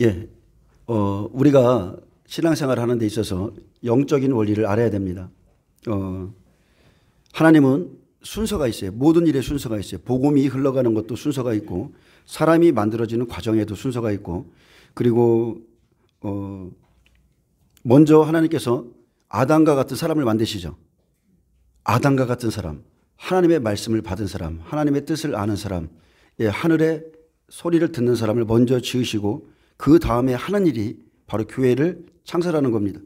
예, 우리가 신앙생활을 하는 데 있어서 영적인 원리를 알아야 됩니다. 하나님은 순서가 있어요. 모든 일에 순서가 있어요. 복음이 흘러가는 것도 순서가 있고, 사람이 만들어지는 과정에도 순서가 있고, 그리고 먼저 하나님께서 아담과 같은 사람을 만드시죠. 아담과 같은 사람, 하나님의 말씀을 받은 사람, 하나님의 뜻을 아는 사람, 하늘의 소리를 듣는 사람을 먼저 지으시고 그 다음에 하는 일이 바로 교회를 창설하는 겁니다.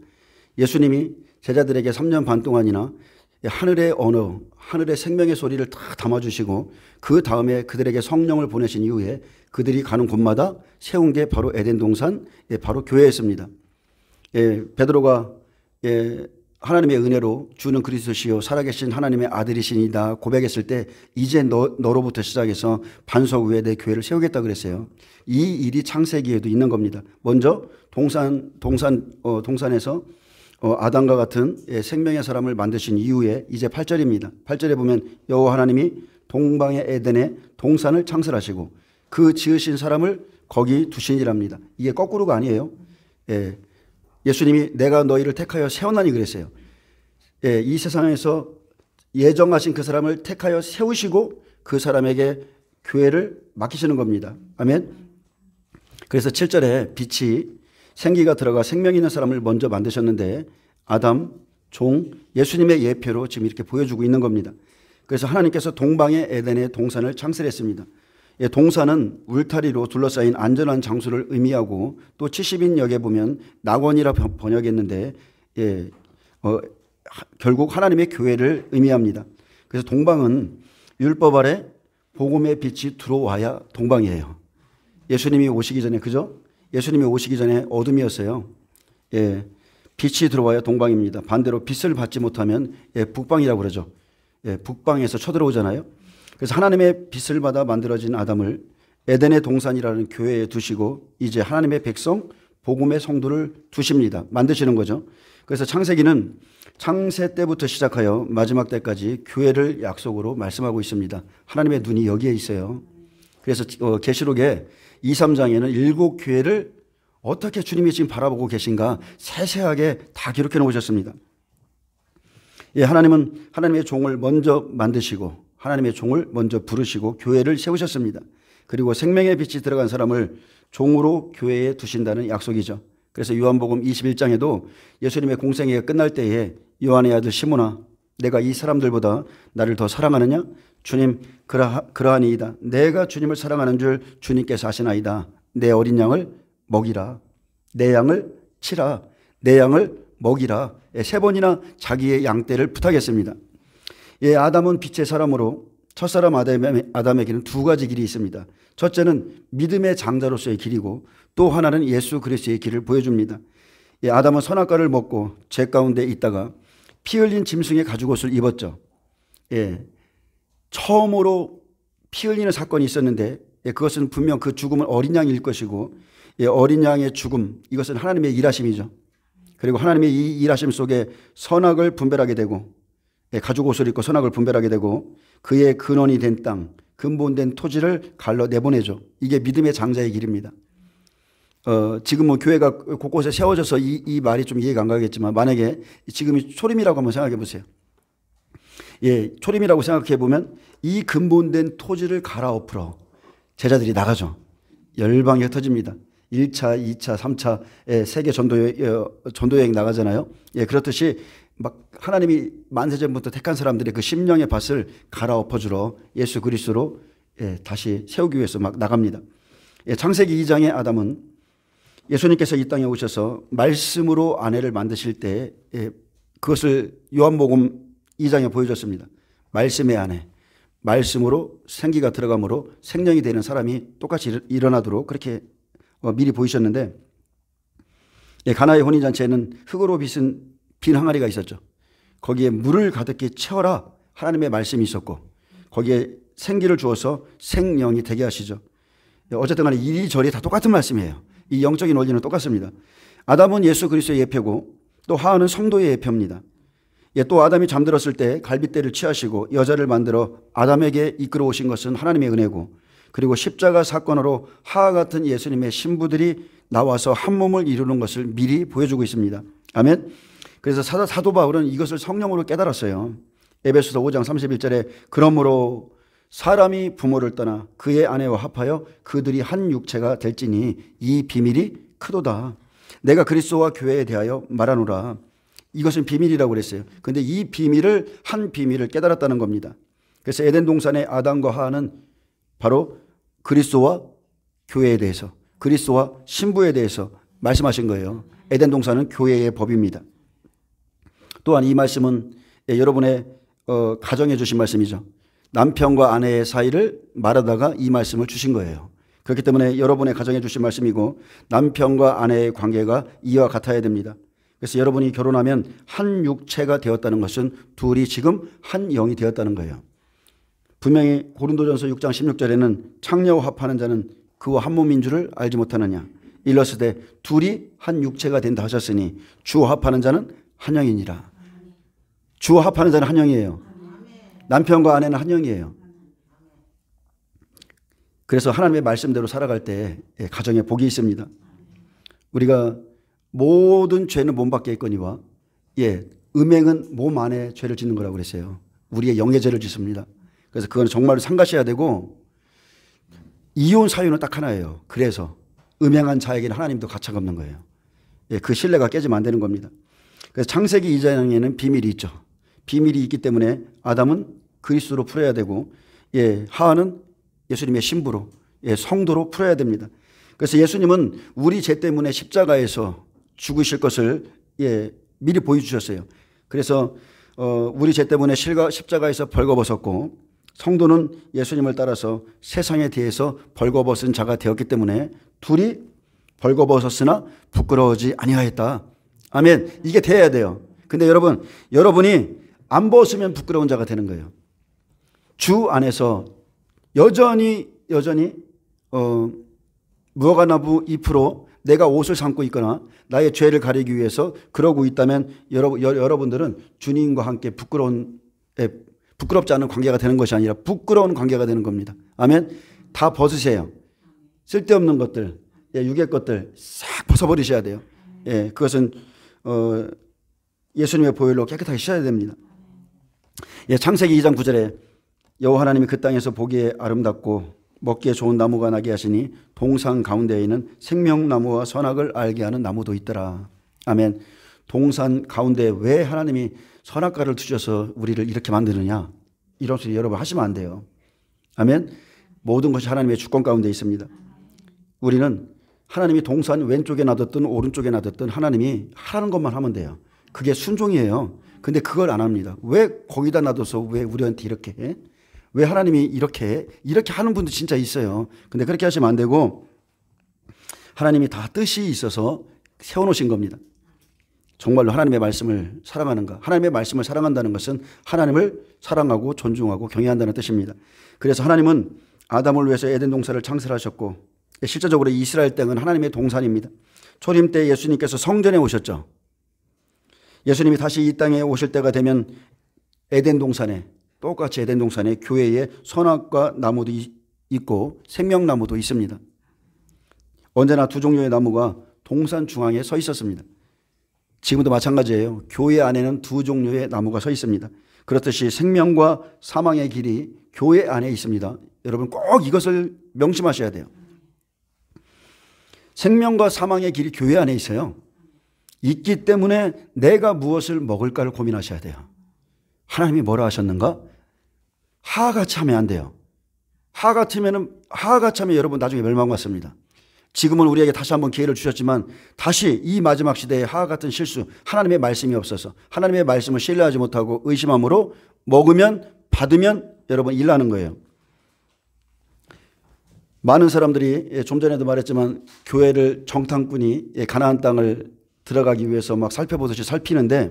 예수님이 제자들에게 3년 반 동안이나 하늘의 언어, 하늘의 생명의 소리를 다 담아주시고 그 다음에 그들에게 성령을 보내신 이후에 그들이 가는 곳마다 세운 게 바로 에덴 동산, 바로 교회였습니다. 베드로가 하나님의 은혜로 주는 그리스도시요 살아계신 하나님의 아들이시니다 고백했을 때 이제 너로부터 시작해서 반석 위에 내 교회를 세우겠다 그랬어요. 이 일이 창세기에도 있는 겁니다. 먼저 동산에서 아담과 같은 생명의 사람을 만드신 이후에 이제 8절입니다. 8절에 보면 여호와 하나님이 동방의 에덴에 동산을 창설하시고 그 지으신 사람을 거기 두시니랍니다. 이게 거꾸로가 아니에요. 예수님이 내가 너희를 택하여 세워나니 그랬어요. 이 세상에서 예정하신 그 사람을 택하여 세우시고 그 사람에게 교회를 맡기시는 겁니다. 아멘. 그래서 7절에 빛이 생기가 들어가 생명 있는 사람을 먼저 만드셨는데 아담, 종, 예수님의 예표로 지금 이렇게 보여주고 있는 겁니다. 그래서 하나님께서 동방의 에덴의 동산을 창설했습니다. 동산은 울타리로 둘러싸인 안전한 장소를 의미하고 또 70인역에 보면 낙원이라 번역했는데 결국 하나님의 교회를 의미합니다. 그래서 동방은 율법 아래 복음의 빛이 들어와야 동방이에요. 예수님이 오시기 전에, 그죠? 예수님이 오시기 전에 어둠이었어요. 빛이 들어와야 동방입니다. 반대로 빛을 받지 못하면 북방이라고 그러죠. 북방에서 쳐들어오잖아요. 그래서 하나님의 빛을 받아 만들어진 아담을 에덴의 동산이라는 교회에 두시고 이제 하나님의 백성, 복음의 성도를 두십니다. 만드시는 거죠. 그래서 창세기는 창세 때부터 시작하여 마지막 때까지 교회를 약속으로 말씀하고 있습니다. 하나님의 눈이 여기에 있어요. 그래서 계시록에 2, 3장에는 7교회를 어떻게 주님이 지금 바라보고 계신가 세세하게 다 기록해 놓으셨습니다. 하나님은 하나님의 종을 먼저 만드시고 하나님의 종을 먼저 부르시고 교회를 세우셨습니다. 그리고 생명의 빛이 들어간 사람을 종으로 교회에 두신다는 약속이죠. 그래서 요한복음 21장에도 예수님의 공생애가 끝날 때에 요한의 아들 시몬아 내가 이 사람들보다 나를 더 사랑하느냐? 주님 그러하니이다. 내가 주님을 사랑하는 줄 주님께서 아시나이다. 내 어린 양을 먹이라. 내 양을 치라. 내 양을 먹이라. 3번이나 자기의 양떼를 부탁했습니다. 아담은 빛의 사람으로 첫사람 아담에게는 2가지 길이 있습니다. 첫째는 믿음의 장자로서의 길이고 또 하나는 예수 그리스도의 길을 보여줍니다. 아담은 선악과를 먹고 죄 가운데 있다가 피 흘린 짐승의 가죽옷을 입었죠. 처음으로 피 흘리는 사건이 있었는데 그것은 분명 그 죽음은 어린 양일 것이고 어린 양의 죽음 이것은 하나님의 일하심이죠. 그리고 하나님의 이 일하심 속에 선악을 분별하게 되고 가죽옷을 입고 선악을 분별하게 되고 그의 근원이 된 땅, 근본된 토지를 갈러 내보내죠. 이게 믿음의 장자의 길입니다. 지금 뭐 교회가 곳곳에 세워져서 이 말이 좀 이해가 안 가겠지만 만약에 지금이 초림이라고 한번 생각해 보세요. 초림이라고 생각해 보면 이 근본된 토지를 갈아엎으러 제자들이 나가죠. 열방이 흩어집니다. 1차, 2차, 3차 세계 전도여행 나가잖아요. 그렇듯이 막 하나님이 만세전부터 택한 사람들의 그 심령의 밭을 갈아엎어주러 예수 그리스도로 다시 세우기 위해서 막 나갑니다. 창세기 2장의 아담은 예수님께서 이 땅에 오셔서 말씀으로 아내를 만드실 때 그것을 요한복음 2장에 보여줬습니다. 말씀의 아내, 말씀으로 생기가 들어감으로 생명이 되는 사람이 똑같이 일어나도록 그렇게 미리 보이셨는데 가나의 혼인잔치에는 흙으로 빚은 빈 항아리가 있었죠. 거기에 물을 가득히 채워라 하나님의 말씀이 있었고 거기에 생기를 주어서 생명이 되게 하시죠. 어쨌든 간에 이리저리 다 똑같은 말씀이에요. 이 영적인 원리는 똑같습니다. 아담은 예수 그리스도의 예표고 또 하와는 성도의 예표입니다. 또 아담이 잠들었을 때 갈빗대를 취하시고 여자를 만들어 아담에게 이끌어 오신 것은 하나님의 은혜고 그리고 십자가 사건으로 하와 같은 예수님의 신부들이 나와서 한 몸을 이루는 것을 미리 보여주고 있습니다. 아멘. 그래서 사도 바울은 이것을 성령으로 깨달았어요. 에베소서 5장 31절에 그러므로 사람이 부모를 떠나 그의 아내와 합하여 그들이 한 육체가 될지니 이 비밀이 크도다. 내가 그리스도와 교회에 대하여 말하노라. 이것은 비밀이라고 그랬어요. 그런데 이 비밀을 한 비밀을 깨달았다는 겁니다. 그래서 에덴 동산의 아담과 하와는 바로 그리스도와 교회에 대해서, 그리스도와 신부에 대해서 말씀하신 거예요. 에덴 동산은 교회의 법입니다. 또한 이 말씀은 여러분의 가정에 주신 말씀이죠. 남편과 아내의 사이를 말하다가 이 말씀을 주신 거예요. 그렇기 때문에 여러분의 가정에 주신 말씀이고 남편과 아내의 관계가 이와 같아야 됩니다. 그래서 여러분이 결혼하면 한 육체가 되었다는 것은 둘이 지금 한 영이 되었다는 거예요. 분명히 고린도전서 6장 16절에는 창녀와 합하는 자는 그와 한 몸인 줄을 알지 못하느냐. 일렀으되 둘이 한 육체가 된다 하셨으니 주와 합하는 자는 한 영이니라. 주와 합하는 자는 한 영이에요. 남편과 아내는 한 영이에요. 그래서 하나님의 말씀대로 살아갈 때 가정에 복이 있습니다. 우리가 모든 죄는 몸 밖에 있거니와 음행은 몸 안에 죄를 짓는 거라고 그랬어요. 우리의 영의 죄를 짓습니다. 그래서 그건 정말 상가셔야 되고 이혼 사유는 딱 하나예요. 그래서 음행한 자에게는 하나님도 가차가 없는 거예요. 그 신뢰가 깨지면 안 되는 겁니다. 그래서 창세기 2장에는 비밀이 있죠. 비밀이 있기 때문에 아담은 그리스도로 풀어야 되고 하와는 예수님의 신부로 성도로 풀어야 됩니다. 그래서 예수님은 우리 죄 때문에 십자가에서 죽으실 것을 미리 보여주셨어요. 그래서 우리 죄 때문에 십자가에서 벌거벗었고 성도는 예수님을 따라서 세상에 대해서 벌거벗은 자가 되었기 때문에 둘이 벌거벗었으나 부끄러워하지 아니하였다. 아멘. 이게 돼야 돼요. 근데 여러분이 안 벗으면 부끄러운 자가 되는 거예요. 주 안에서 여전히 무화과나무 잎으로 내가 옷을 삼고 있거나 나의 죄를 가리기 위해서 그러고 있다면 여러분들은 주님과 함께 부끄럽지 않은 관계가 되는 것이 아니라 부끄러운 관계가 되는 겁니다. 아멘. 다 벗으세요. 쓸데없는 것들, 육의 것들 싹 벗어버리셔야 돼요. 그것은 예수님의 보혈로 깨끗하게 씻어야 됩니다. 창세기 2장 9절에 여호와 하나님이 그 땅에서 보기에 아름답고 먹기에 좋은 나무가 나게 하시니 동산 가운데에는 생명나무와 선악을 알게 하는 나무도 있더라. 아멘. 동산 가운데 왜 하나님이 선악과를 두셔서 우리를 이렇게 만드느냐, 이런 소리 여러분 하시면 안 돼요. 아멘. 모든 것이 하나님의 주권 가운데 있습니다. 우리는 하나님이 동산 왼쪽에 놔뒀든 오른쪽에 놔뒀든 하나님이 하라는 것만 하면 돼요. 그게 순종이에요. 근데 그걸 안 합니다. 왜 거기다 놔둬서 왜 우리한테 이렇게 해? 왜 하나님이 이렇게 하는 분도 진짜 있어요. 근데 그렇게 하시면 안 되고 하나님이 다 뜻이 있어서 세워놓으신 겁니다. 정말로 하나님의 말씀을 사랑하는가? 하나님의 말씀을 사랑한다는 것은 하나님을 사랑하고 존중하고 경외한다는 뜻입니다. 그래서 하나님은 아담을 위해서 에덴 동산을 창설하셨고 실제적으로 이스라엘 땅은 하나님의 동산입니다. 초림 때 예수님께서 성전에 오셨죠. 예수님이 다시 이 땅에 오실 때가 되면 에덴 동산에 똑같이 에덴 동산에 교회에 선악과 나무도 있고 생명나무도 있습니다. 언제나 두 종류의 나무가 동산 중앙에 서 있었습니다. 지금도 마찬가지예요. 교회 안에는 두 종류의 나무가 서 있습니다. 그렇듯이 생명과 사망의 길이 교회 안에 있습니다. 여러분 꼭 이것을 명심하셔야 돼요. 생명과 사망의 길이 교회 안에 있어요. 있기 때문에 내가 무엇을 먹을까를 고민하셔야 돼요. 하나님이 뭐라 하셨는가? 하하같이 하면 안 돼요. 하하같이 하면 여러분 나중에 멸망받습니다. 지금은 우리에게 다시 한번 기회를 주셨지만 다시 이 마지막 시대에 하하 같은 실수, 하나님의 말씀이 없어서 하나님의 말씀을 신뢰하지 못하고 의심함으로 먹으면 받으면 여러분 일나는 거예요. 많은 사람들이 좀 전에도 말했지만 교회를 정탐꾼이 가나안 땅을 들어가기 위해서 막 살펴보듯이 살피는데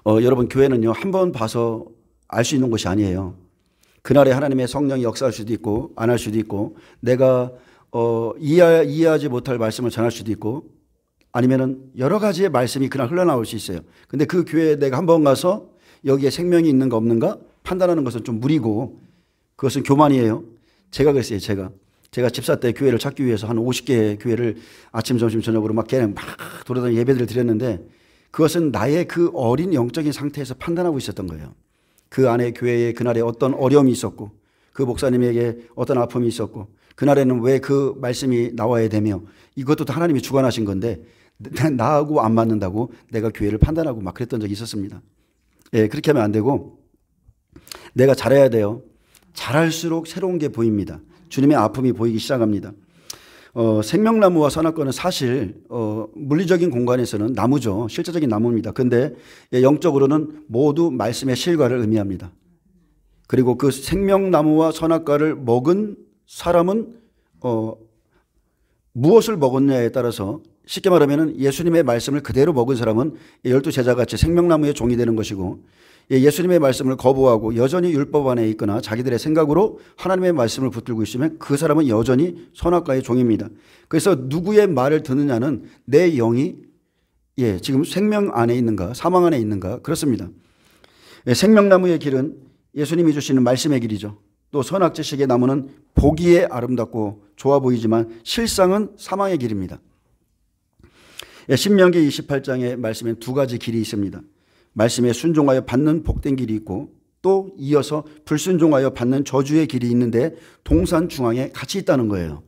여러분 교회는요 한 번 봐서 알 수 있는 것이 아니에요. 그날에 하나님의 성령이 역사할 수도 있고 안 할 수도 있고 내가 이해하지 못할 말씀을 전할 수도 있고 아니면은 여러 가지의 말씀이 그날 흘러나올 수 있어요. 근데 그 교회에 내가 한번 가서 여기에 생명이 있는가 없는가 판단하는 것은 좀 무리고 그것은 교만이에요. 제가 그랬어요. 제가 집사 때 교회를 찾기 위해서 한 50개의 교회를 아침, 점심, 저녁으로 막 걔는 막 돌아다니 예배들을 드렸는데 그것은 나의 그 어린 영적인 상태에서 판단하고 있었던 거예요. 그 안에 교회에 그날에 어떤 어려움이 있었고 그 목사님에게 어떤 아픔이 있었고 그날에는 왜 그 말씀이 나와야 되며 이것도 다 하나님이 주관하신 건데 나하고 안 맞는다고 내가 교회를 판단하고 막 그랬던 적이 있었습니다. 예, 그렇게 하면 안 되고 내가 잘해야 돼요. 잘할수록 새로운 게 보입니다. 주님의 아픔이 보이기 시작합니다. 생명나무와 선악과는 사실 물리적인 공간에서는 나무죠. 실제적인 나무입니다. 그런데 영적으로는 모두 말씀의 실과를 의미합니다. 그리고 그 생명나무와 선악과를 먹은 사람은 무엇을 먹었냐에 따라서 쉽게 말하면 예수님의 말씀을 그대로 먹은 사람은 12제자같이 생명나무의 종이 되는 것이고 예수님의 말씀을 거부하고 여전히 율법 안에 있거나 자기들의 생각으로 하나님의 말씀을 붙들고 있으면 그 사람은 여전히 선악과의 종입니다. 그래서 누구의 말을 듣느냐는 내 영이 지금 생명 안에 있는가 사망 안에 있는가 그렇습니다. 생명나무의 길은 예수님이 주시는 말씀의 길이죠. 또 선악지식의 나무는 보기에 아름답고 좋아 보이지만 실상은 사망의 길입니다. 신명기 28장의 말씀에 두 가지 길이 있습니다. 말씀에 순종하여 받는 복된 길이 있고 또 이어서 불순종하여 받는 저주의 길이 있는데 동산 중앙에 같이 있다는 거예요.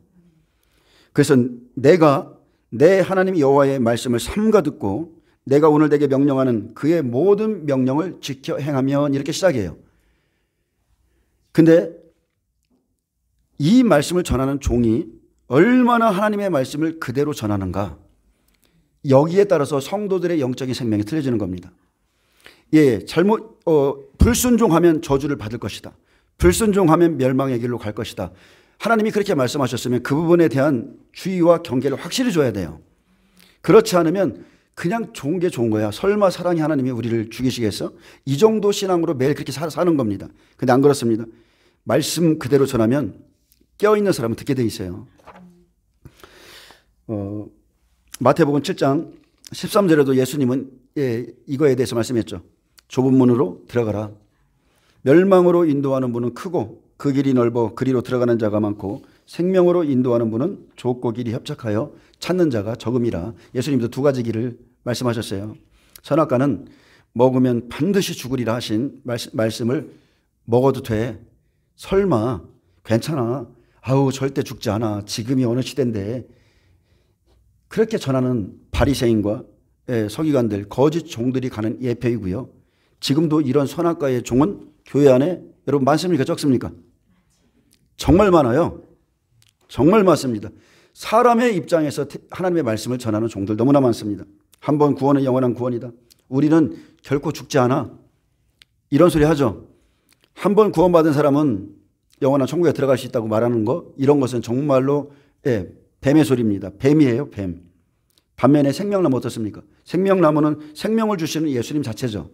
그래서 내가 내 하나님 여호와의 말씀을 삼가 듣고 내가 오늘 내게 명령하는 그의 모든 명령을 지켜 행하면 이렇게 시작해요. 근데 이 말씀을 전하는 종이 얼마나 하나님의 말씀을 그대로 전하는가 여기에 따라서 성도들의 영적인 생명이 틀려지는 겁니다. 불순종하면 저주를 받을 것이다. 불순종하면 멸망의 길로 갈 것이다. 하나님이 그렇게 말씀하셨으면 그 부분에 대한 주의와 경계를 확실히 줘야 돼요. 그렇지 않으면 그냥 좋은 게 좋은 거야. 설마 사랑의 하나님이 우리를 죽이시겠어? 이 정도 신앙으로 매일 그렇게 사는 겁니다. 근데 안 그렇습니다. 말씀 그대로 전하면 깨어있는 사람은 듣게 돼 있어요. 마태복음 7장 13절에도 예수님은 이거에 대해서 말씀했죠. 좁은 문으로 들어가라. 멸망으로 인도하는 문은 크고 그 길이 넓어 그리로 들어가는 자가 많고 생명으로 인도하는 문은 좁고 길이 협착하여 찾는 자가 적음이라. 예수님도 두 가지 길을 말씀하셨어요. 선악과는 먹으면 반드시 죽으리라 하신 말씀을 먹어도 돼. 설마 괜찮아. 아우 절대 죽지 않아. 지금이 어느 시대인데. 그렇게 전하는 바리새인과 서기관들 거짓 종들이 가는 예표이고요. 지금도 이런 선악과의 종은 교회 안에 여러분 많습니까? 적습니까? 정말 많아요. 정말 많습니다. 사람의 입장에서 하나님의 말씀을 전하는 종들 너무나 많습니다. 한 번 구원은 영원한 구원이다. 우리는 결코 죽지 않아. 이런 소리 하죠. 한 번 구원받은 사람은 영원한 천국에 들어갈 수 있다고 말하는 거 이런 것은 정말로 뱀의 소리입니다. 뱀이에요. 뱀. 반면에 생명나무 어떻습니까? 생명나무는 생명을 주시는 예수님 자체죠.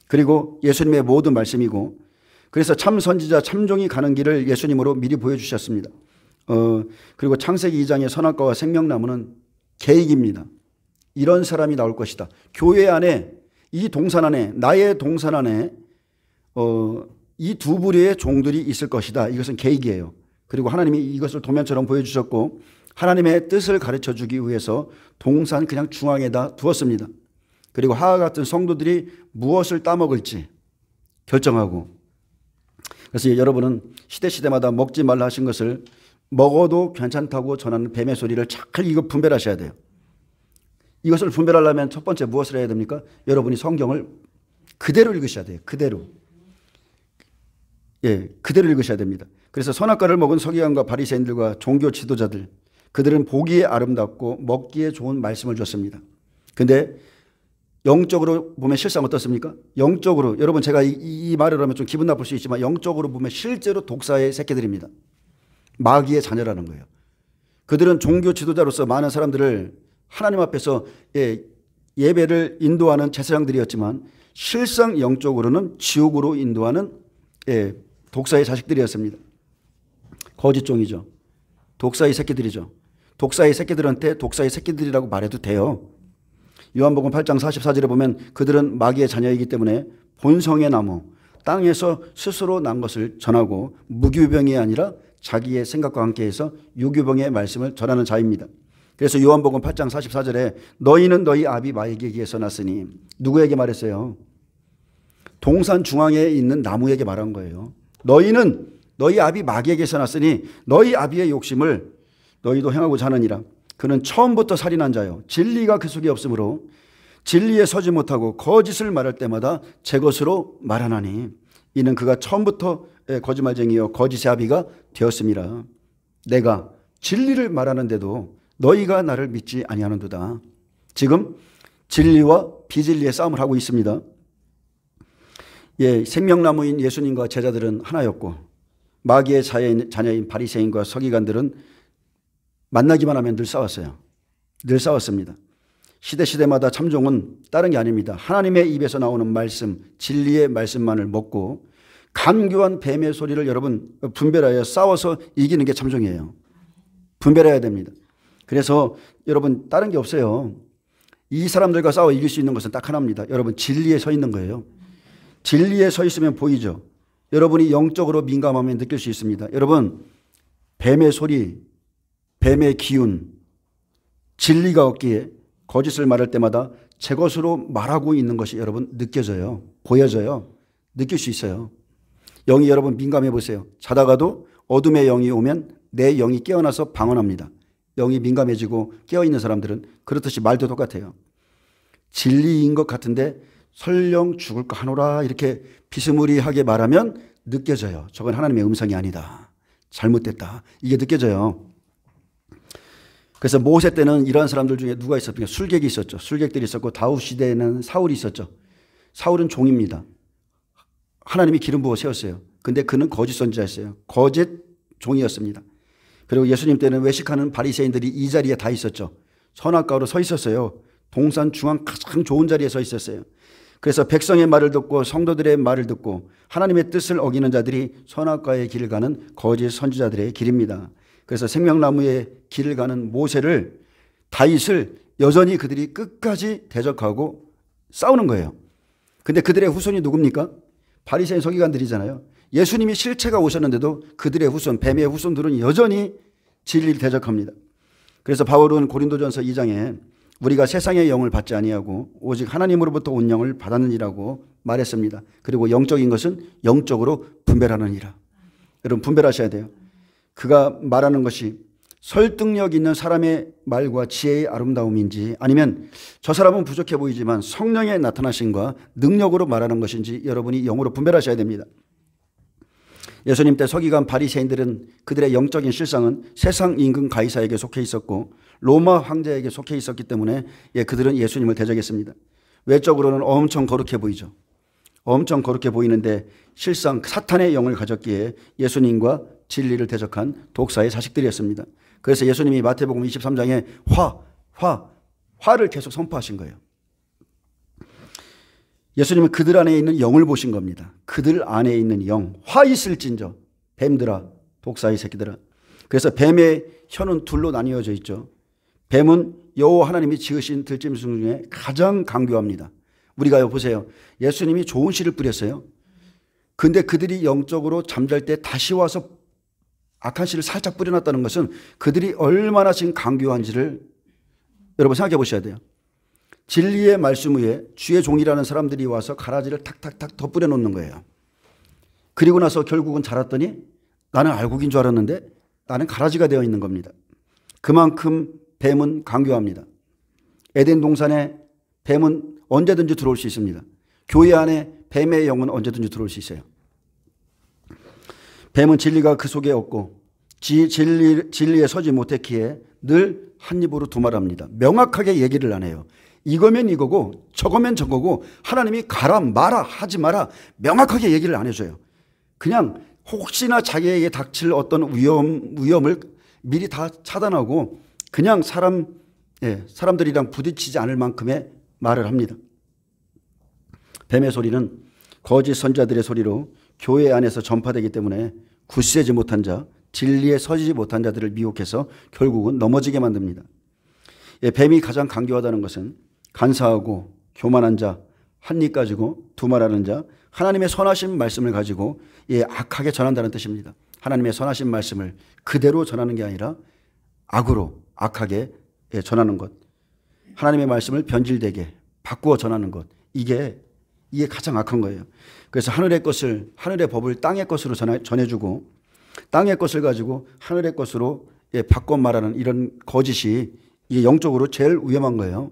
그리고 예수님의 모든 말씀이고 그래서 참 선지자 참종이 가는 길을 예수님으로 미리 보여주셨습니다. 그리고 창세기 2장의 선악과와 생명나무는 계획입니다. 이런 사람이 나올 것이다. 교회 안에 이 동산 안에 나의 동산 안에 이 두 부류의 종들이 있을 것이다. 이것은 계획이에요. 그리고 하나님이 이것을 도면처럼 보여주셨고 하나님의 뜻을 가르쳐 주기 위해서 동산 그냥 중앙에다 두었습니다. 그리고 하와 같은 성도들이 무엇을 따먹을지 결정하고 그래서 여러분은 시대마다 먹지 말라 하신 것을 먹어도 괜찮다고 전하는 뱀의 소리를 잘 이거 분별하셔야 돼요. 이것을 분별하려면 첫 번째 무엇을 해야 됩니까? 여러분이 성경을 그대로 읽으셔야 돼요. 그대로. 그대로 읽으셔야 됩니다. 그래서 선악과를 먹은 서기관과 바리새인들과 종교 지도자들 그들은 보기에 아름답고 먹기에 좋은 말씀을 줬습니다. 근데 영적으로 보면 실상 어떻습니까? 영적으로 여러분 제가 이 말을 하면 좀 기분 나쁠 수 있지만 영적으로 보면 실제로 독사의 새끼들입니다. 마귀의 자녀라는 거예요. 그들은 종교 지도자로서 많은 사람들을 하나님 앞에서 예배를 인도하는 제사장들이었지만 실상 영적으로는 지옥으로 인도하는 독사의 자식들이었습니다. 거짓종이죠. 독사의 새끼들이죠. 독사의 새끼들한테 독사의 새끼들이라고 말해도 돼요. 요한복음 8장 44절에 보면 그들은 마귀의 자녀이기 때문에 본성의 나무 땅에서 스스로 난 것을 전하고 무교병이 아니라 자기의 생각과 함께해서 유교병의 말씀을 전하는 자입니다. 그래서 요한복음 8장 44절에 너희는 너희 아비 마귀에게서 났으니 누구에게 말했어요? 동산 중앙에 있는 나무에게 말한 거예요. 너희는 너희 아비 마귀에게서 났으니 너희 아비의 욕심을 너희도 행하고자 하느니라. 그는 처음부터 살인한 자요 진리가 그 속에 없으므로 진리에 서지 못하고 거짓을 말할 때마다 제 것으로 말하나니 이는 그가 처음부터 거짓말쟁이요 거짓의 아비가 되었음이라. 내가 진리를 말하는데도 너희가 나를 믿지 아니하는도다. 지금 진리와 비진리의 싸움을 하고 있습니다. 생명나무인 예수님과 제자들은 하나였고 마귀의 자녀인 바리새인과 서기관들은 만나기만 하면 늘 싸웠어요. 늘 싸웠습니다. 시대마다 참종은 다른 게 아닙니다. 하나님의 입에서 나오는 말씀, 진리의 말씀만을 먹고 간교한 뱀의 소리를 여러분 분별하여 싸워서 이기는 게 참종이에요. 분별해야 됩니다. 그래서 여러분 다른 게 없어요. 이 사람들과 싸워 이길 수 있는 것은 딱 하나입니다. 여러분 진리에 서 있는 거예요. 진리에 서 있으면 보이죠. 여러분이 영적으로 민감하면 느낄 수 있습니다. 여러분 뱀의 소리, 뱀의 기운, 진리가 없기에 거짓을 말할 때마다 제 것으로 말하고 있는 것이 여러분 느껴져요. 보여져요. 느낄 수 있어요. 영이 여러분 민감해 보세요. 자다가도 어둠의 영이 오면 내 영이 깨어나서 방언합니다. 영이 민감해지고 깨어있는 사람들은 그렇듯이 말도 똑같아요. 진리인 것 같은데 설령 죽을까 하노라 이렇게 비스무리하게 말하면 느껴져요. 저건 하나님의 음성이 아니다. 잘못됐다. 이게 느껴져요. 그래서 모세 때는 이러한 사람들 중에 누가 있었습니까? 술객이 있었죠. 술객들이 있었고 다윗 시대에는 사울이 있었죠. 사울은 종입니다. 하나님이 기름 부어 세웠어요. 근데 그는 거짓 선지자였어요. 거짓 종이었습니다. 그리고 예수님 때는 외식하는 바리새인들이 이 자리에 다 있었죠. 선악과로 서 있었어요. 동산 중앙 가장 좋은 자리에 서 있었어요. 그래서 백성의 말을 듣고 성도들의 말을 듣고 하나님의 뜻을 어기는 자들이 선악과의 길을 가는 거짓 선지자들의 길입니다. 그래서 생명나무의 길을 가는 모세를 다윗을 여전히 그들이 끝까지 대적하고 싸우는 거예요. 근데 그들의 후손이 누굽니까? 바리새인 서기관들이잖아요. 예수님이 실체가 오셨는데도 그들의 후손, 뱀의 후손들은 여전히 진리를 대적합니다. 그래서 바울은 고린도전서 2장에 우리가 세상의 영을 받지 아니하고 오직 하나님으로부터 온 영을 받았느니라고 말했습니다. 그리고 영적인 것은 영적으로 분별하느니라. 여러분 분별하셔야 돼요. 그가 말하는 것이 설득력 있는 사람의 말과 지혜의 아름다움인지 아니면 저 사람은 부족해 보이지만 성령의 나타나심과 능력으로 말하는 것인지 여러분이 영으로 분별하셔야 됩니다. 예수님 때 서기관 바리새인들은 그들의 영적인 실상은 세상 임금 가이사에게 속해 있었고 로마 황제에게 속해 있었기 때문에 그들은 예수님을 대적했습니다. 외적으로는 엄청 거룩해 보이죠. 엄청 거룩해 보이는데 실상 사탄의 영을 가졌기에 예수님과 진리를 대적한 독사의 자식들이었습니다. 그래서 예수님이 마태복음 23장에 화를 계속 선포하신 거예요. 예수님은 그들 안에 있는 영을 보신 겁니다. 그들 안에 있는 영, 화 있을진저 뱀들아, 독사의 새끼들아. 그래서 뱀의 혀는 둘로 나뉘어져 있죠. 뱀은 여호와 하나님이 지으신 들짐승 중에 가장 강교합니다. 우리가 보세요. 예수님이 좋은 씨를 뿌렸어요. 근데 그들이 영적으로 잠잘 때 다시 와서 악한 씨를 살짝 뿌려놨다는 것은 그들이 얼마나 지금 강교한지를 여러분 생각해 보셔야 돼요. 진리의 말씀 위에 주의 종이라는 사람들이 와서 가라지를 탁탁탁 더 뿌려놓는 거예요. 그리고 나서 결국은 자랐더니 나는 알곡인 줄 알았는데 나는 가라지가 되어 있는 겁니다. 그만큼 뱀은 강교합니다. 에덴 동산에 뱀은 언제든지 들어올 수 있습니다. 교회 안에 뱀의 영은 언제든지 들어올 수 있어요. 뱀은 진리가 그 속에 없고 진리에 서지 못했기에 늘 한 입으로 두말합니다. 명확하게 얘기를 안 해요. 이거면 이거고 저거면 저거고 하나님이 가라 마라 하지 마라 명확하게 얘기를 안 해줘요. 그냥 혹시나 자기에게 닥칠 어떤 위험을 미리 다 차단하고 그냥 사람들이랑 부딪히지 않을 만큼의 말을 합니다. 뱀의 소리는 거짓 선자들의 소리로 교회 안에서 전파되기 때문에 굳세지 못한 자, 진리에 서지 못한 자들을 미혹해서 결국은 넘어지게 만듭니다. 뱀이 가장 강교하다는 것은 간사하고 교만한 자, 한 입 가지고 두말하는 자, 하나님의 선하신 말씀을 가지고 악하게 전한다는 뜻입니다. 하나님의 선하신 말씀을 그대로 전하는 게 아니라 악으로 악하게 전하는 것, 하나님의 말씀을 변질되게 바꾸어 전하는 것, 이게 가장 악한 거예요. 그래서 하늘의 것을, 하늘의 법을 땅의 것으로 전해주고 땅의 것을 가지고 하늘의 것으로 바꿔 말하는 이런 거짓이 이게 영적으로 제일 위험한 거예요.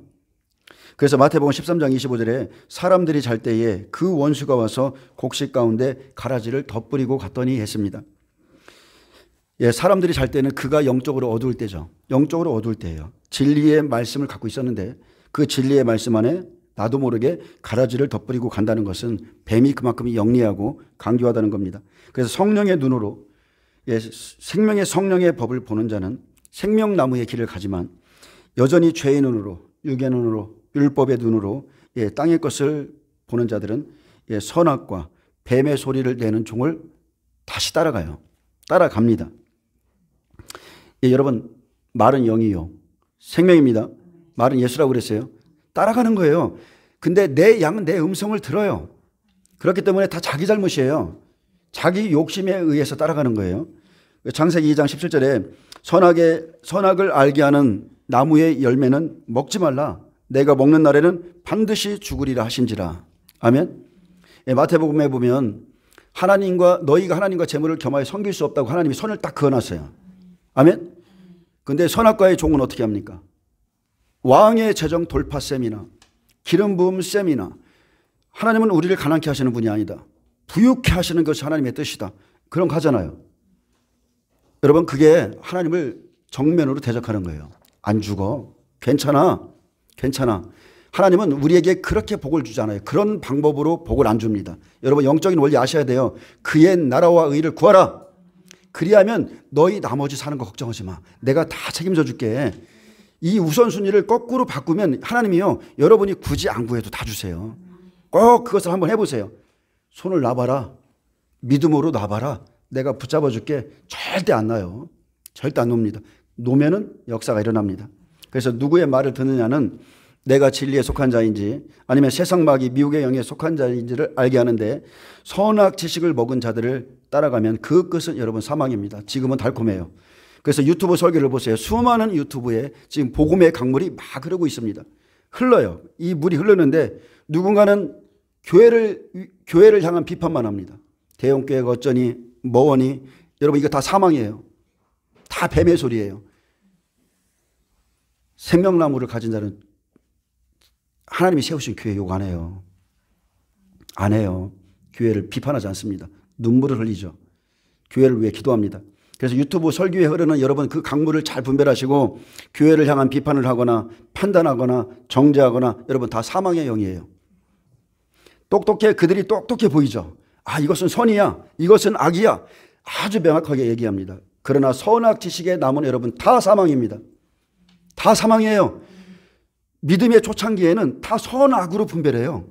그래서 마태복음 13장 25절에 사람들이 잘 때에 그 원수가 와서 곡식 가운데 가라지를 덧뿌리고 갔더니 했습니다. 사람들이 잘 때는 그가 영적으로 어두울 때죠. 영적으로 어두울 때예요. 진리의 말씀을 갖고 있었는데 그 진리의 말씀 안에 나도 모르게 가라지를 덧뿌리고 간다는 것은 뱀이 그만큼 영리하고 강교하다는 겁니다. 그래서 성령의 눈으로, 생명의 성령의 법을 보는 자는 생명나무의 길을 가지만 여전히 죄의 눈으로, 육의 눈으로, 율법의 눈으로 땅의 것을 보는 자들은 선악과 뱀의 소리를 내는 종을 다시 따라가요. 따라갑니다. 여러분, 말은 영이요 생명입니다. 말은 예수라고 그랬어요. 따라가는 거예요. 근데 내 양은 내 음성을 들어요. 그렇기 때문에 다 자기 잘못이에요. 자기 욕심에 의해서 따라가는 거예요. 창세기 2장 17절에 선악을 알게 하는 나무의 열매는 먹지 말라. 내가 먹는 날에는 반드시 죽으리라 하신지라. 아멘. 마태복음에 보면 너희가 하나님과 재물을 겸하여 섬길 수 없다고 하나님이 선을 딱 그어놨어요. 아멘. 근데 선악과의 종은 어떻게 합니까? 왕의 재정 돌파셈이나 기름 부음 셈이나, 하나님은 우리를 가난케 하시는 분이 아니다. 부유케 하시는 것이 하나님의 뜻이다. 그런 거 하잖아요. 여러분, 그게 하나님을 정면으로 대적하는 거예요. 안 죽어. 괜찮아. 하나님은 우리에게 그렇게 복을 주잖아요. 그런 방법으로 복을 안 줍니다. 여러분, 영적인 원리 아셔야 돼요. 그의 나라와 의를 구하라. 그리하면 너희 나머지 사는 거 걱정하지 마. 내가 다 책임져 줄게. 이 우선순위를 거꾸로 바꾸면 하나님이요, 여러분이 굳이 안 구해도 다 주세요. 꼭 그것을 한번 해보세요. 손을 놔봐라. 믿음으로 놔봐라. 내가 붙잡아 줄게. 절대 안 놔요. 절대 안 놉니다. 놓으면은 역사가 일어납니다. 그래서 누구의 말을 듣느냐는 내가 진리에 속한 자인지 아니면 세상 마귀 미혹의 영에 속한 자인지를 알게 하는데, 선악 지식을 먹은 자들을 따라가면 그 끝은 여러분 사망입니다. 지금은 달콤해요. 그래서 유튜브 설교를 보세요. 수많은 유튜브에 지금 복음의 강물이 막 흐르고 있습니다. 흘러요. 이 물이 흐르는데 누군가는 교회를 향한 비판만 합니다. 대형교회가 어쩌니 뭐하니. 여러분, 이거 다 사망이에요. 다 뱀의 소리예요. 생명나무를 가진 자는 하나님이 세우신 교회 욕 안 해요. 안 해요. 교회를 비판하지 않습니다. 눈물을 흘리죠. 교회를 위해 기도합니다. 그래서 유튜브 설교에 흐르는 여러분, 그 강물을 잘 분별하시고 교회를 향한 비판을 하거나 판단하거나 정죄하거나, 여러분 다 사망의 영이에요. 그들이 똑똑해 보이죠. 이것은 선이야, 이것은 악이야, 아주 명확하게 얘기합니다. 그러나 선악 지식의 나무는 여러분 다 사망입니다. 다 사망이에요. 믿음의 초창기에는 다 선악으로 분별해요.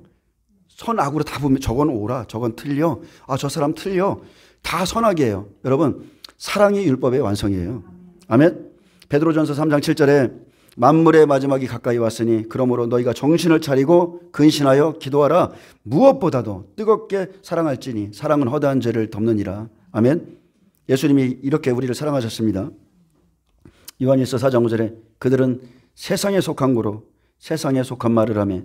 선악으로 다 보면 저건 오라, 저건 틀려, 저 사람 틀려, 다 선악이에요. 여러분, 사랑이 율법의 완성이에요. 아멘. 베드로전서 3장 7절에 만물의 마지막이 가까이 왔으니 그러므로 너희가 정신을 차리고 근신하여 기도하라. 무엇보다도 뜨겁게 사랑할지니 사랑은 허다한 죄를 덮느니라. 아멘. 예수님이 이렇게 우리를 사랑하셨습니다. 요한일서 4장 5절에 그들은 세상에 속한 고로 세상에 속한 말을 하며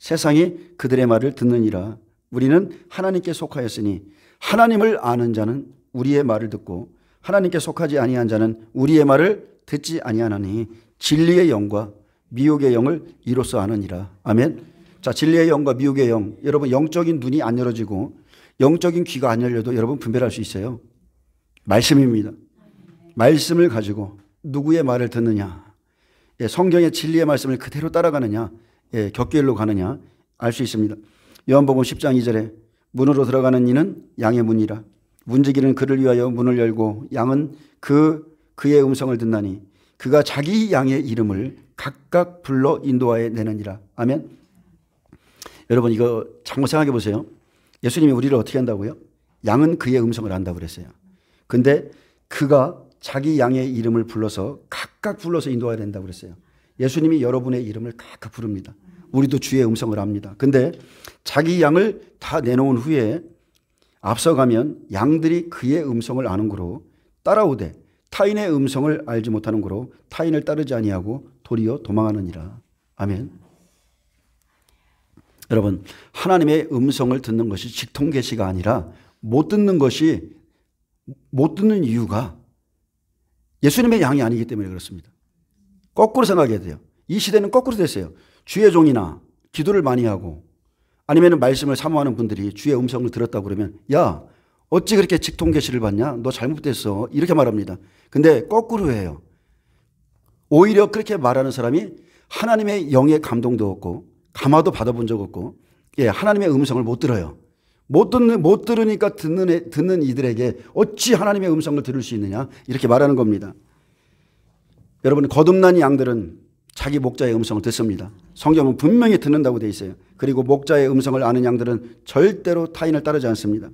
세상이 그들의 말을 듣느니라. 우리는 하나님께 속하였으니 하나님을 아는 자는 우리의 말을 듣고 하나님께 속하지 아니한 자는 우리의 말을 듣지 아니하나니 진리의 영과 미혹의 영을 이로써 아느니라. 아멘. 자, 진리의 영과 미혹의 영, 여러분 영적인 눈이 안 열어지고 영적인 귀가 안 열려도 여러분 분별할 수 있어요. 말씀입니다. 말씀을 가지고 누구의 말을 듣느냐, 성경의 진리의 말씀을 그대로 따라가느냐, 곁길로 가느냐 알 수 있습니다. 요한복음 10장 2절에 문으로 들어가는 이는 양의 문이라. 문지기는 그를 위하여 문을 열고 양은 그의 음성을 듣나니 그가 자기 양의 이름을 각각 불러 인도하여 내느니라. 아멘. 여러분, 이거 잠깐 생각해 보세요. 예수님이 우리를 어떻게 한다고요? 양은 그의 음성을 안다고 그랬어요. 근데 그가 자기 양의 이름을 불러서 각각 불러서 인도해야 된다고 그랬어요. 예수님이 여러분의 이름을 각각 부릅니다. 우리도 주의 음성을 압니다. 근데 자기 양을 다 내놓은 후에 앞서가면 양들이 그의 음성을 아는 고로 따라오되 타인의 음성을 알지 못하는 고로 타인을 따르지 아니하고 도리어 도망하느니라. 아멘. 여러분, 하나님의 음성을 듣는 것이 직통계시가 아니라 못 듣는 이유가 예수님의 양이 아니기 때문에 그렇습니다. 거꾸로 생각해야 돼요. 이 시대는 거꾸로 됐어요. 주의 종이나 기도를 많이 하고 아니면 말씀을 사모하는 분들이 주의 음성을 들었다고 그러면 야, 어찌 그렇게 직통계시를 받냐? 너 잘못됐어. 이렇게 말합니다. 근데 거꾸로 해요. 오히려 그렇게 말하는 사람이 하나님의 영의 감동도 없고 감화도 받아본 적 없고 하나님의 음성을 못 들어요. 못 들으니까 듣는 이들에게 어찌 하나님의 음성을 들을 수 있느냐? 이렇게 말하는 겁니다. 여러분, 거듭난 양들은 자기 목자의 음성을 듣습니다. 성경은 분명히 듣는다고 돼 있어요. 그리고 목자의 음성을 아는 양들은 절대로 타인을 따르지 않습니다.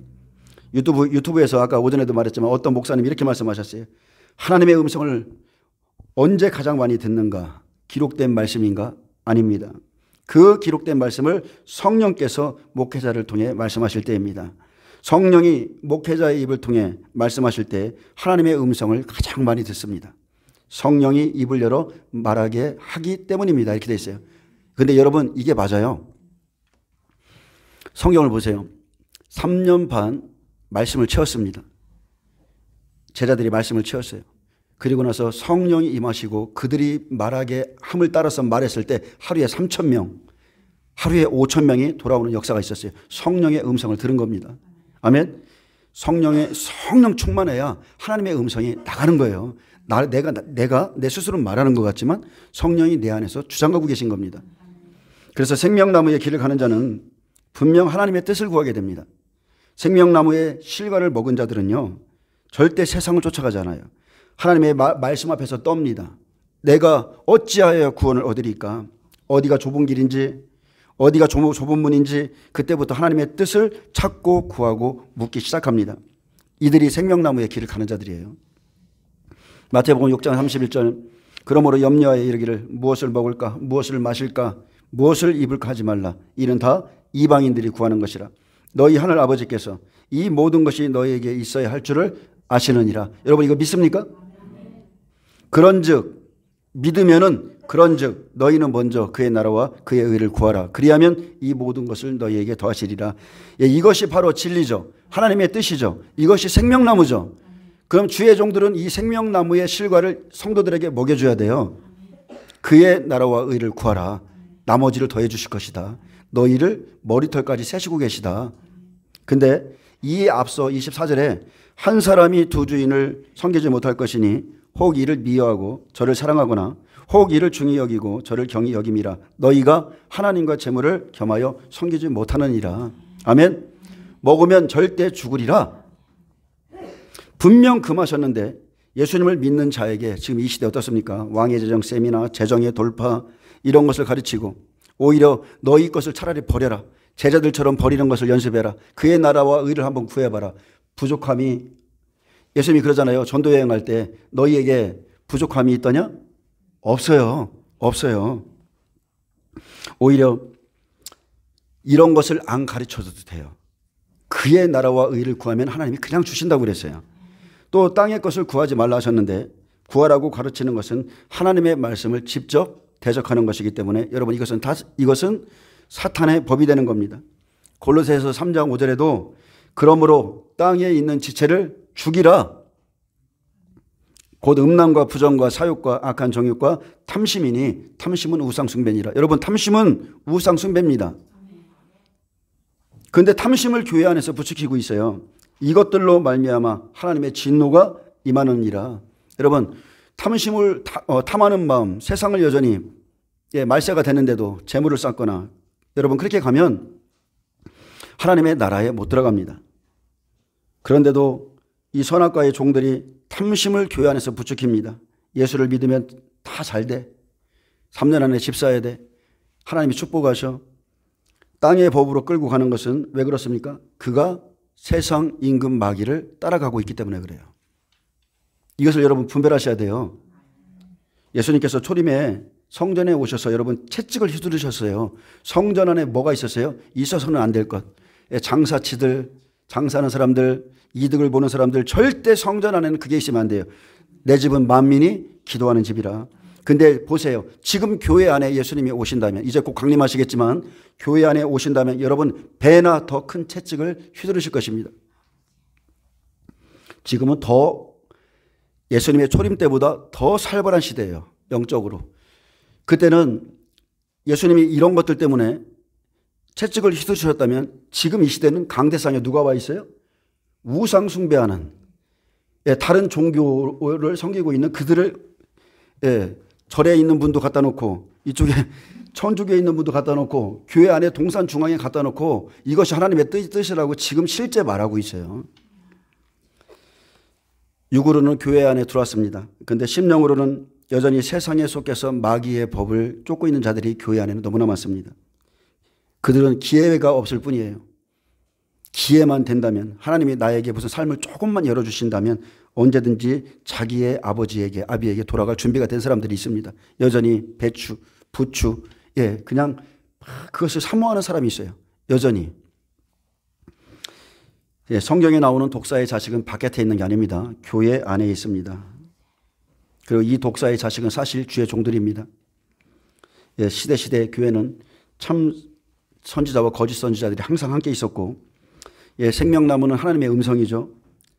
유튜브에서 아까 오전에도 말했지만 어떤 목사님이 이렇게 말씀하셨어요. 하나님의 음성을 언제 가장 많이 듣는가? 기록된 말씀인가? 아닙니다. 그 기록된 말씀을 성령께서 목회자를 통해 말씀하실 때입니다. 성령이 목회자의 입을 통해 말씀하실 때 하나님의 음성을 가장 많이 듣습니다. 성령이 입을 열어 말하게 하기 때문입니다. 이렇게 돼 있어요. 그런데 여러분, 이게 맞아요. 성경을 보세요. 3년 반 말씀을 채웠습니다. 제자들이 말씀을 채웠어요. 그리고 나서 성령이 임하시고 그들이 말하게 함을 따라서 말했을 때 하루에 3,000명, 하루에 5,000명이 돌아오는 역사가 있었어요. 성령의 음성을 들은 겁니다. 아멘. 성령 충만해야 하나님의 음성이 나가는 거예요. 내가 내 스스로 말하는 것 같지만 성령이 내 안에서 주장하고 계신 겁니다. 그래서 생명나무의 길을 가는 자는 분명 하나님의 뜻을 구하게 됩니다. 생명나무의 실과를 먹은 자들은요, 절대 세상을 쫓아가지 않아요. 하나님의 말씀 앞에서 떱니다. 내가 어찌하여 구원을 얻으리까? 어디가 좁은 길인지, 어디가 좁은 문인지 그때부터 하나님의 뜻을 찾고 구하고 묻기 시작합니다. 이들이 생명나무의 길을 가는 자들이에요. 마태복음 6장 31절, 그러므로 염려하여 이르기를 무엇을 먹을까, 무엇을 마실까, 무엇을 입을까 하지 말라. 이는 다 이방인들이 구하는 것이라. 너희 하늘 아버지께서 이 모든 것이 너희에게 있어야 할 줄을 아시느니라. 여러분, 이거 믿습니까? 그런즉 믿으면은 그런즉 너희는 먼저 그의 나라와 그의 의를 구하라. 그리하면 이 모든 것을 너희에게 더하시리라. 이것이 바로 진리죠. 하나님의 뜻이죠. 이것이 생명나무죠. 그럼 주의 종들은 이 생명나무의 실과를 성도들에게 먹여줘야 돼요. 그의 나라와 의를 구하라. 나머지를 더해 주실 것이다. 너희를 머리털까지 세시고 계시다. 근데 이 앞서 24절에 한 사람이 두 주인을 섬기지 못할 것이니 혹 이를 미워하고 저를 사랑하거나 혹 이를 중히 여기고 저를 경히 여김이라. 너희가 하나님과 재물을 겸하여 섬기지 못하느니라. 아멘. 먹으면 절대 죽으리라. 분명 금하셨는데 예수님을 믿는 자에게 지금 이 시대 어떻습니까? 왕의 재정 세미나 재정의 돌파 이런 것을 가르치고 오히려 너희 것을 차라리 버려라. 제자들처럼 버리는 것을 연습해라. 그의 나라와 의를 한번 구해봐라. 부족함이, 예수님이 그러잖아요. 전도여행할 때 너희에게 부족함이 있더냐? 없어요. 없어요. 오히려 이런 것을 안 가르쳐줘도 돼요. 그의 나라와 의를 구하면 하나님이 그냥 주신다고 그랬어요. 또 땅의 것을 구하지 말라 하셨는데 구하라고 가르치는 것은 하나님의 말씀을 직접 대적하는 것이기 때문에 여러분, 이것은 사탄의 법이 되는 겁니다. 골로새서 3장 5절에도 그러므로 땅에 있는 지체를 죽이라. 곧 음란과 부정과 사욕과 악한 정욕과 탐심이니 탐심은 우상숭배니라. 여러분, 탐심은 우상숭배입니다. 그런데 탐심을 교회 안에서 부추기고 있어요. 이것들로 말미암아 하나님의 진노가 임하느니라. 여러분, 탐심을 탐하는 마음, 세상을 여전히 말세가 되는데도 재물을 쌓거나 여러분 그렇게 가면 하나님의 나라에 못 들어갑니다. 그런데도 이 선악과의 종들이 탐심을 교회 안에서 부추깁니다. 예수를 믿으면 다 잘 돼. 3년 안에 집 사야 돼. 하나님이 축복하셔. 땅의 법으로 끌고 가는 것은 왜 그렇습니까? 그가 세상 임금 마귀를 따라가고 있기 때문에 그래요. 이것을 여러분 분별하셔야 돼요. 예수님께서 초림에 성전에 오셔서 여러분 채찍을 휘두르셨어요. 성전 안에 뭐가 있었어요? 있어서는 안 될 것. 장사치들, 장사하는 사람들, 이득을 보는 사람들, 절대 성전 안에는 그게 있으면 안 돼요. 내 집은 만민이 기도하는 집이라. 근데 보세요. 지금 교회 안에 예수님이 오신다면, 이제 곧 강림하시겠지만 교회 안에 오신다면 여러분 배나 더 큰 채찍을 휘두르실 것입니다. 지금은 더 예수님의 초림 때보다 더 살벌한 시대예요. 영적으로. 그때는 예수님이 이런 것들 때문에 채찍을 휘두르셨다면 지금 이 시대는 강대상에 누가 와 있어요? 우상 숭배하는, 다른 종교를 섬기고 있는 그들을, 절에 있는 분도 갖다 놓고 이쪽에 천주교에 있는 분도 갖다 놓고 교회 안에 동산 중앙에 갖다 놓고 이것이 하나님의 뜻이라고 지금 실제 말하고 있어요. 육으로는 교회 안에 들어왔습니다. 그런데 심령으로는 여전히 세상에 속해서 마귀의 법을 쫓고 있는 자들이 교회 안에는 너무나 많습니다. 그들은 기회가 없을 뿐이에요. 기회만 된다면, 하나님이 나에게 무슨 삶을 조금만 열어주신다면 언제든지 자기의 아비에게 돌아갈 준비가 된 사람들이 있습니다. 여전히 배추, 부추, 그냥 그것을 사모하는 사람이 있어요. 여전히. 성경에 나오는 독사의 자식은 바깥에 있는 게 아닙니다. 교회 안에 있습니다. 그리고 이 독사의 자식은 사실 주의 종들입니다. 시대 교회는 참 선지자와 거짓 선지자들이 항상 함께 있었고, 생명나무는 하나님의 음성이죠.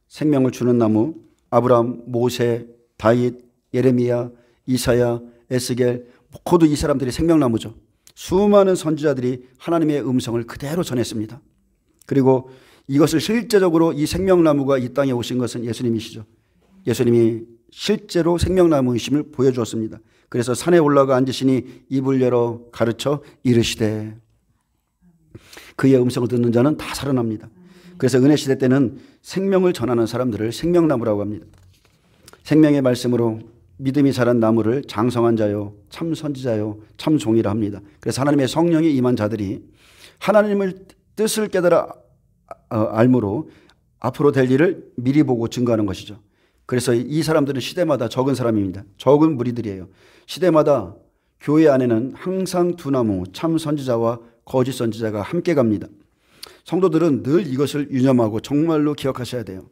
생명을 주는 나무, 아브라함, 모세, 다윗, 예레미야, 이사야, 에스겔, 모두 이 사람들이 생명나무죠. 수많은 선지자들이 하나님의 음성을 그대로 전했습니다. 그리고 이것을 실제적으로 이 생명나무가 이 땅에 오신 것은 예수님이시죠. 예수님이 실제로 생명나무이심을 보여주었습니다. 그래서 산에 올라가 앉으시니 입을 열어 가르쳐 이르시되, 그의 음성을 듣는 자는 다 살아납니다. 그래서 은혜 시대 때는 생명을 전하는 사람들을 생명나무라고 합니다. 생명의 말씀으로 믿음이 자란 나무를 장성한 자요, 참 선지자요, 참 종이라 합니다. 그래서 하나님의 성령이 임한 자들이 하나님을 뜻을 깨달아 알므로 앞으로 될 일을 미리 보고 증거하는 것이죠. 그래서 이 사람들은 시대마다 적은 사람입니다. 적은 무리들이에요. 시대마다 교회 안에는 항상 두 나무, 참 선지자와 거짓 선지자가 함께 갑니다. 성도들은 늘 이것을 유념하고 정말로 기억하셔야 돼요.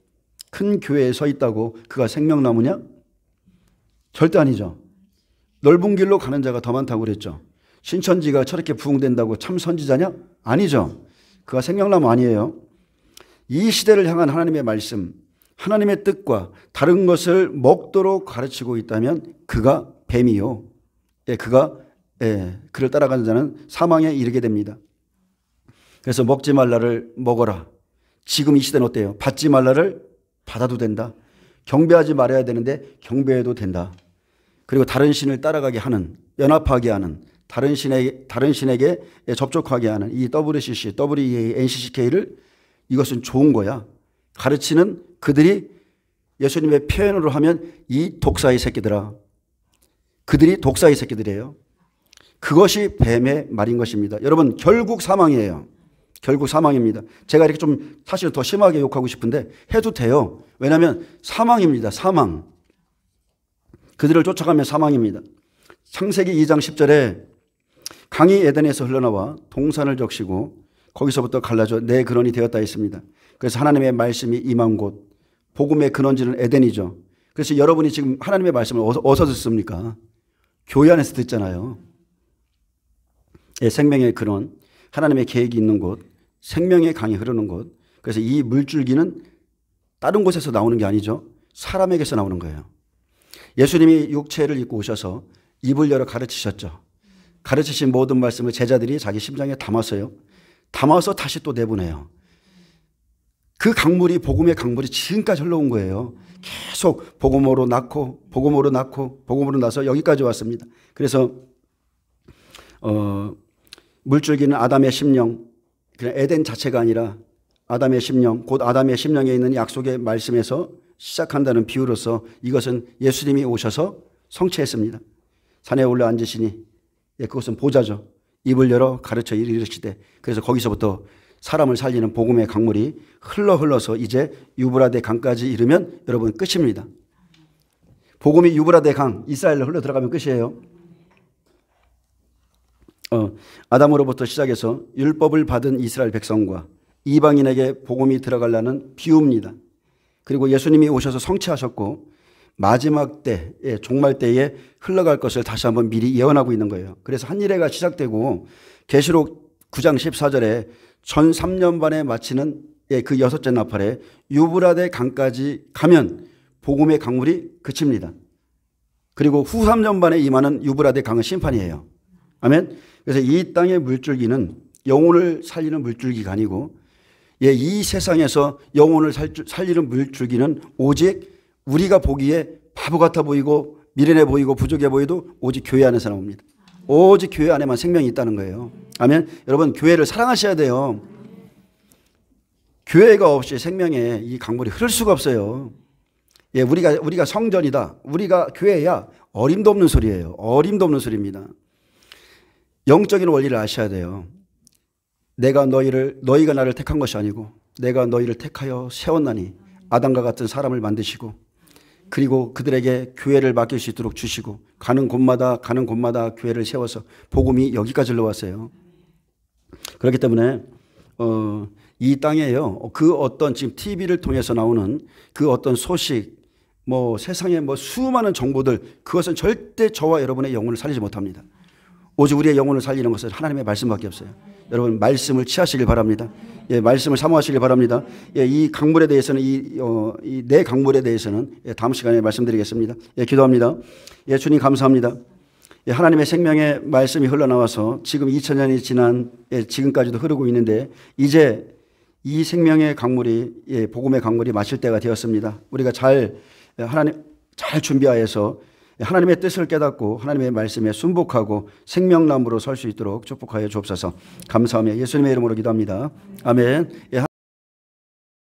큰 교회에 서 있다고 그가 생명나무냐? 절대 아니죠. 넓은 길로 가는 자가 더 많다고 그랬죠. 신천지가 저렇게 부흥된다고 참 선지자냐? 아니죠. 그가 생명나무 아니에요. 이 시대를 향한 하나님의 말씀, 하나님의 뜻과 다른 것을 먹도록 가르치고 있다면 그가 뱀이요. 그를 따라가는 자는 사망에 이르게 됩니다. 그래서 먹지 말라를 먹어라. 지금 이 시대는 어때요? 받지 말라를 받아도 된다. 경배하지 말아야 되는데 경배해도 된다. 그리고 다른 신을 따라가게 하는, 연합하게 하는, 다른 신에게 접촉하게 하는 이 WCC, WEA, NCCK를 이것은 좋은 거야. 가르치는 그들이 예수님의 표현으로 하면 이 독사의 새끼들아. 그들이 독사의 새끼들이에요. 그것이 뱀의 말인 것입니다. 여러분, 결국 사망이에요. 결국 사망입니다. 제가 이렇게 좀 사실 더 심하게 욕하고 싶은데 해도 돼요. 왜냐하면 사망입니다. 사망. 그들을 쫓아가면 사망입니다. 창세기 2장 10절에 강이 에덴에서 흘러나와 동산을 적시고 거기서부터 갈라져 내 근원이 되었다 했습니다. 그래서 하나님의 말씀이 임한 곳, 복음의 근원지는 에덴이죠. 그래서 여러분이 지금 하나님의 말씀을 어디서 듣습니까? 교회 안에서 듣잖아요. 생명의 근원, 하나님의 계획이 있는 곳, 생명의 강이 흐르는 곳. 그래서 이 물줄기는 다른 곳에서 나오는 게 아니죠. 사람에게서 나오는 거예요. 예수님이 육체를 입고 오셔서 입을 열어 가르치셨죠. 가르치신 모든 말씀을 제자들이 자기 심장에 담았어요. 담아서 다시 또 내보내요. 그 강물이, 복음의 강물이 지금까지 흘러온 거예요. 계속 복음으로 낳고 복음으로 낳고 복음으로 나서 여기까지 왔습니다. 그래서 물줄기는 아담의 심령, 그냥 에덴 자체가 아니라 아담의 심령, 곧 아담의 심령에 있는 약속의 말씀에서 시작한다는 비유로서 이것은 예수님이 오셔서 성취했습니다. 산에 올라 앉으시니, 그것은 보좌죠. 입을 열어 가르쳐 이르시되, 그래서 거기서부터 사람을 살리는 복음의 강물이 흘러서 이제 유브라데 강까지 이르면 여러분 끝입니다. 복음이 유브라데 강, 이스라엘로 흘러 들어가면 끝이에요. 아담으로부터 시작해서 율법을 받은 이스라엘 백성과 이방인에게 복음이 들어가려는 비유입니다. 그리고 예수님이 오셔서 성취하셨고 마지막 때, 종말 때에 흘러갈 것을 다시 한번 미리 예언하고 있는 거예요. 그래서 한 일회가 시작되고 계시록 9장 14절에 전 3년 반에 마치는 그 여섯째 나팔에 유브라데 강까지 가면 복음의 강물이 그칩니다. 그리고 후 3년 반에 임하는 유브라데 강은 심판이에요. 아멘. 그래서 이 땅의 물줄기는 영혼을 살리는 물줄기가 아니고 이 세상에서 영혼을 살리는 물줄기는 오직 우리가 보기에 바보 같아 보이고 미련해 보이고 부족해 보여도 오직 교회 안에서 나옵니다. 오직 교회 안에만 생명이 있다는 거예요. 아멘. 여러분 교회를 사랑하셔야 돼요. 교회가 없이 생명에 이 강물이 흐를 수가 없어요. 우리가 성전이다. 우리가 교회야. 어림도 없는 소리예요. 어림도 없는 소리입니다. 영적인 원리를 아셔야 돼요. 너희가 나를 택한 것이 아니고 내가 너희를 택하여 세웠나니 아담과 같은 사람을 만드시고 그리고 그들에게 교회를 맡길 수 있도록 주시고 가는 곳마다 교회를 세워서 복음이 여기까지 흘러왔어요. 그렇기 때문에 이 땅에요. 그 어떤 지금 TV를 통해서 나오는 그 어떤 소식, 세상의 수많은 정보들, 그것은 절대 저와 여러분의 영혼을 살리지 못합니다. 오직 우리의 영혼을 살리는 것은 하나님의 말씀밖에 없어요. 여러분 말씀을 취하시길 바랍니다. 말씀을 사모하시길 바랍니다. 이 강물에 대해서는 이 내 강물에 대해서는 다음 시간에 말씀드리겠습니다. 기도합니다. 주님 감사합니다. 하나님의 생명의 말씀이 흘러나와서 지금 2000년이 지난 지금까지도 흐르고 있는데 이제 이 생명의 강물이 복음의 강물이 마실 때가 되었습니다. 우리가 잘 준비하여서 하나님의 뜻을 깨닫고 하나님의 말씀에 순복하고 생명나무로 설 수 있도록 축복하여 주옵소서. 감사하며 예수님의 이름으로 기도합니다. 아멘.